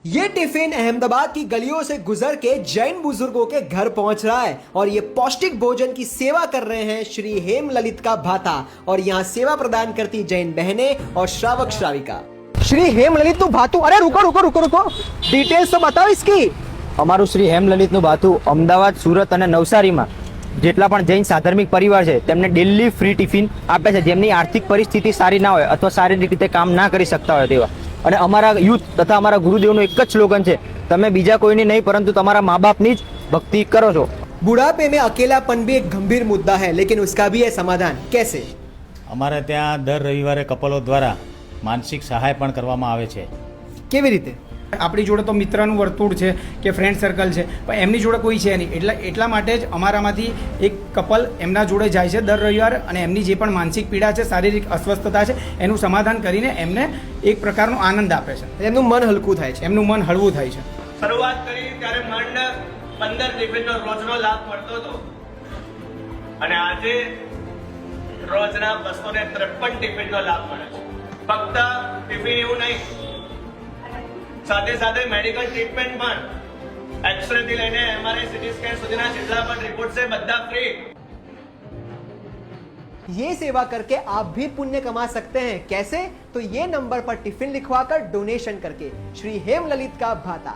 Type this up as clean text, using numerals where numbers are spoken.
ये टिफिन अहमदाबाद की गलियों से गुजर के जैन बुजुर्गों के घर पहुंच रहा है और ये पौष्टिक भोजन की सेवा कर रहे हैं श्री हेमललित का भाता और यहाँ सेवा प्रदान करती जैन बहनें और श्रावक श्राविका। श्री हेमललित નું ભાતું, અરે રૂકો ડિટેલ્સ તો બતાવો इसकी। અમારું શ્રી હેમલલિતનું ભાતું અમદાવાદ, સુરત અને નવસારીમાં જેટલા પણ જૈન સાધર્મિક પરિવાર છે તેમને ડેલી ફ્રી ટિફિન આપે છે, જેમની આર્થિક પરિસ્થિતિ સારી ના હોય અથવા શારીરિક રીતે કામ ના કરી શકતા હોય તેવા। અને અમારા યુથ તથા અમારા ગુરુદેવનું એક જ સ્લોગન છે, તમે બીજા કોઈની નહીં પરંતુ તમારા મા બાપની જ ભક્તિ કરો છો। बुढ़ापे में अकेलापन भी एक गंभीर मुद्दा है, लेकिन उसका भी है समाधान। कैसे? અમારે ત્યાં દર રવિવારે કપલો દ્વારા માનસિક સહાય પણ કરવામાં આવે છે। કેવી રીતે? આપણી જોડે તો મિત્રનું વર્તુળ છે કે ફ્રેન્ડ સર્કલ છે, પણ એમની જોડે કોઈ છે નહીં, એટલા માટે જ અમારામાંથી એક કપલ એમના જોડે જાય છે દર રવિવારે અને એમની જે પણ માનસિક પીડા છે, શારીરિક અસ્વસ્થતા છે એનું સમાધાન કરીને એમને એક પ્રકારનો આનંદ આપે છે, એમનું મન હલકું થાય છે, એમનું મન હળવું થાય છે। શરૂઆત કરી ત્યારે માંડ 15 ટિફિનનો રોજનો લાભ મળતો હતો અને આજે રોજના 253 ટિફિનનો લાભ મળે છે। ફક્ત ટિફિન એવું નહીં, સાથે સાથે મેડિકલ ટ્રીટમેન્ટ પણ, एक्सरे થી લઈને एमआरआई सीटी स्कैन સુધીના જેટલા પણ રિપોર્ટ છે બધા फ्री। ये सेवा करके आप भी पुण्य कमा सकते हैं। कैसे? तो ये नंबर पर टिफिन लिखवाकर डोनेशन करके। श्री हेमललित का भाता।